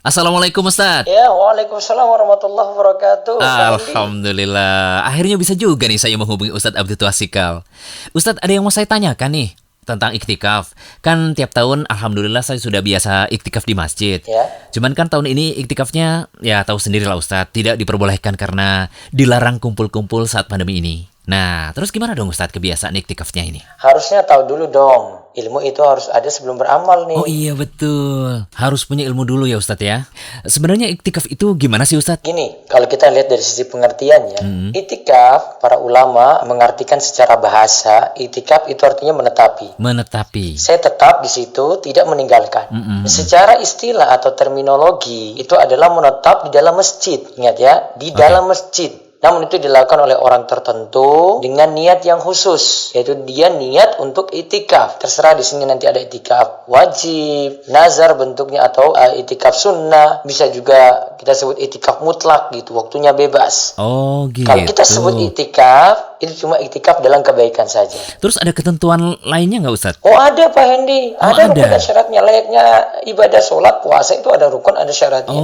Assalamualaikum Ustadz. Ya, waalaikumsalam warahmatullahi wabarakatuh. Alhamdulillah, akhirnya bisa juga nih saya menghubungi Ustadz Abdul Twasikal. Ustadz, ada yang mau saya tanyakan nih tentang iktikaf. Kan tiap tahun Alhamdulillah saya sudah biasa iktikaf di masjid. Ya. Cuman kan tahun ini iktikafnya, ya tahu sendirilah Ustadz, tidak diperbolehkan karena dilarang kumpul-kumpul saat pandemi ini. Nah, terus gimana dong Ustadz kebiasaan iktikafnya ini? Harusnya tahu dulu dong. Ilmu itu harus ada sebelum beramal nih. Oh iya betul, harus punya ilmu dulu ya Ustadz ya. Sebenarnya iktikaf itu gimana sih Ustadz? Gini, kalau kita lihat dari sisi pengertiannya, itikaf, para ulama mengartikan secara bahasa, itikaf itu artinya menetapi. Menetapi. Saya tetap di situ, tidak meninggalkan. Secara istilah atau terminologi, itu adalah menetap di dalam masjid. Ingat ya, di dalam masjid. Namun itu dilakukan oleh orang tertentu dengan niat yang khusus, yaitu dia niat untuk itikaf. Terserah di sini nanti ada itikaf wajib, nazar bentuknya, atau itikaf sunnah. Bisa juga kita sebut itikaf mutlak gitu, waktunya bebas. Oh gitu. Kalau kita sebut itikaf, itu cuma itikaf dalam kebaikan saja. Terus ada ketentuan lainnya nggak Ustadz? Oh ada Pak Hendy, ada rukun ada. dan syaratnya. Layaknya ibadah sholat, puasa itu ada rukun, ada syaratnya.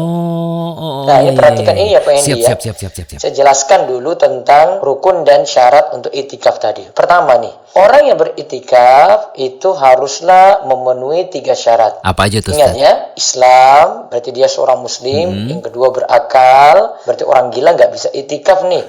Nah, ini perhatikan ini ya Pak Hendy ya. Siap. Saya jelaskan dulu tentang rukun dan syarat untuk itikaf tadi. Pertama nih, orang yang beritikaf itu haruslah memenuhi 3 syarat. Apa aja tuh Ingat Ustadz? ya, Islam, berarti dia seorang muslim. Yang kedua berakal, berarti orang gila nggak bisa itikaf nih.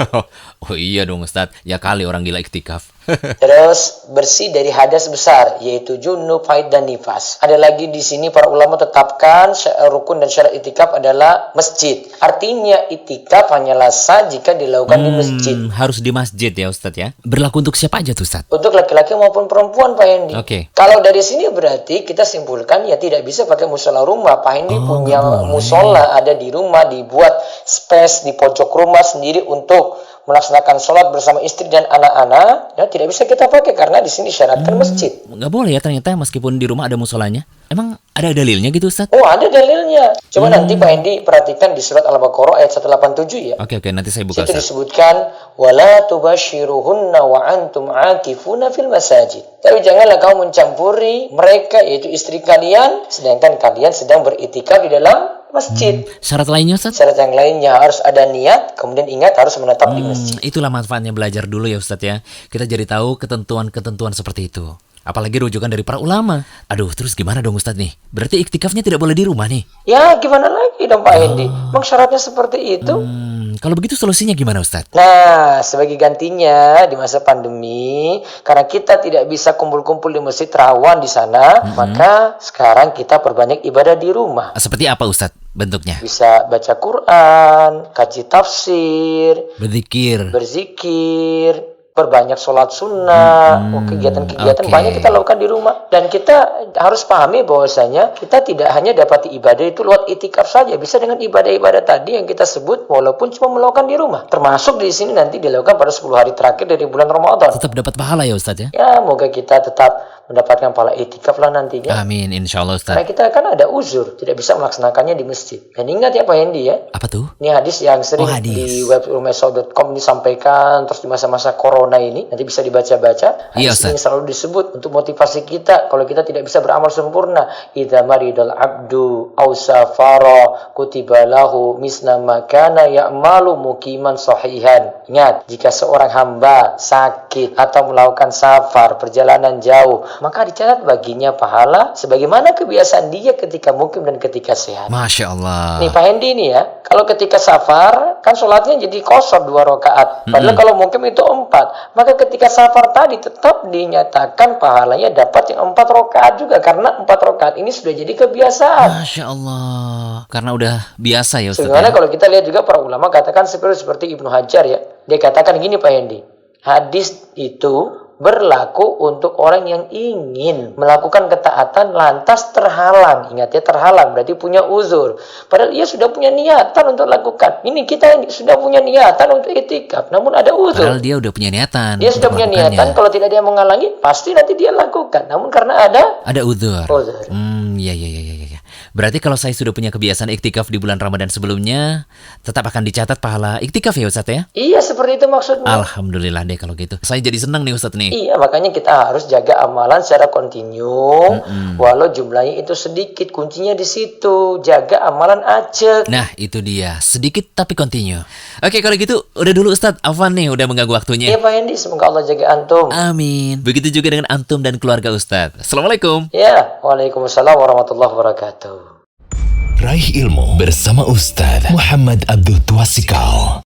Oh iya dong Ustadz, ya kali orang gila iktikaf. Terus bersih dari hadas besar, yaitu junub, haid, dan nifas. Ada lagi di sini para ulama tetapkan rukun dan syarat itikaf adalah masjid. Artinya itikaf hanyalah sah jika dilakukan di masjid. Harus di masjid ya Ustadz ya. Berlaku untuk siapa aja tuh Ustadz? Untuk laki-laki maupun perempuan Pak Hendy. Oke. Kalau dari sini berarti kita simpulkan ya tidak bisa pakai musola rumah. Pak Hendy punya nggak boleh. musola ada di rumah, dibuat space di pojok rumah sendiri untuk melaksanakan sholat bersama istri dan anak-anak. Ya, tidak bisa kita pakai karena di sini syaratkan masjid. Nggak boleh ya ternyata meskipun di rumah ada musolanya. Emang ada dalilnya gitu Ustadz? Oh ada dalilnya. Coba nanti Pak Hendy perhatikan di surat Al-Baqarah ayat 187 ya. Oke, nanti saya buka Situ Ustadz. disebutkan wala tubashiruhunna wa antum akifuna fil masajid. Tapi janganlah kamu mencampuri mereka, yaitu istri kalian, sedangkan kalian sedang beritikaf di dalam masjid. Syarat lainnya Ustadz? Syarat yang lainnya harus ada niat, kemudian ingat harus menetap di masjid. Itulah manfaatnya belajar dulu ya Ustadz ya. Kita jadi tahu ketentuan-ketentuan seperti itu. Apalagi rujukan dari para ulama. Aduh, terus gimana dong Ustadz nih? Berarti iktikafnya tidak boleh di rumah nih? Ya gimana lagi dong Pak Hendy? Memang syaratnya seperti itu. Kalau begitu solusinya gimana Ustadz? Nah, sebagai gantinya di masa pandemi, karena kita tidak bisa kumpul-kumpul di masjid, rawan di sana, maka sekarang kita perbanyak ibadah di rumah. Seperti apa Ustadz bentuknya? Bisa baca Quran, kaji tafsir, Berzikir. berzikir, perbanyak sholat sunnah, kegiatan-kegiatan oke. banyak kita lakukan di rumah. Dan kita harus pahami bahwasanya kita tidak hanya dapat ibadah itu lewat itikaf saja, bisa dengan ibadah-ibadah tadi yang kita sebut walaupun cuma melakukan di rumah. Termasuk di sini nanti dilakukan pada 10 hari terakhir dari bulan Ramadan. Tetap dapat pahala ya Ustadz ya? Ya, moga kita tetap mendapatkan pahala itikaf lah nantinya. Amin, insya Allah Karena Ustadz. kita kan ada uzur, tidak bisa melaksanakannya di masjid. Dan ingat ya Pak Hendy ya, Apa tuh? ini hadis yang sering hadis. di web rumesau.com disampaikan, terus di masa-masa corona ini, nanti bisa dibaca-baca. Iya, Hadis ini Ustaz. selalu disebut untuk motivasi kita, kalau kita tidak bisa beramal sempurna. Idza maridal abdu aw safara kutiba lahu misla ma kana ya'malu muqiman sahihan. Ingat, jika seorang hamba sakit atau melakukan safar, perjalanan jauh, maka dicatat baginya pahala sebagaimana kebiasaan dia ketika mukim dan ketika sehat. Masya Allah. Nih Pak Hendy nih ya, kalau ketika safar kan sholatnya jadi qashar 2 rakaat. Padahal kalau mukim itu 4. Maka ketika safar tadi tetap dinyatakan pahalanya dapat yang 4 rakaat juga, karena 4 rakaat ini sudah jadi kebiasaan. Masya Allah. Karena udah biasa ya Ustadz Sebenarnya ya? kalau kita lihat juga para ulama katakan seperti Ibnu Hajar ya. Dia katakan gini Pak Hendy, hadis itu berlaku untuk orang yang ingin melakukan ketaatan lantas terhalang. Ingat ya, terhalang berarti punya uzur. Padahal ia sudah punya niatan untuk lakukan. Ini kita yang sudah punya niatan untuk itikaf, namun ada uzur. Padahal dia udah punya niatan. Dia sudah untuk punya melakukannya. niatan, kalau tidak dia menghalangi, pasti nanti dia lakukan. Namun karena ada Ada uzur. uzur. Iya. Berarti kalau saya sudah punya kebiasaan iktikaf di bulan Ramadan sebelumnya, tetap akan dicatat pahala iktikaf ya Ustadz ya? Iya, seperti itu maksudnya. Alhamdulillah deh kalau gitu. Saya jadi senang nih Ustadz nih. Iya, makanya kita harus jaga amalan secara kontinu, walau jumlahnya itu sedikit. Kuncinya di situ, jaga amalan aja. Nah, itu dia. Sedikit tapi continue. Oke, kalau gitu udah dulu Ustadz. Afwan nih udah mengganggu waktunya. Iya Pak Hendi, semoga Allah jaga antum. Amin. Begitu juga dengan antum dan keluarga Ustadz. Assalamualaikum. Ya, waalaikumsalam warahmatullahi wabarakatuh. Raih ilmu bersama Ustaz Muhammad Abdul Twasikal.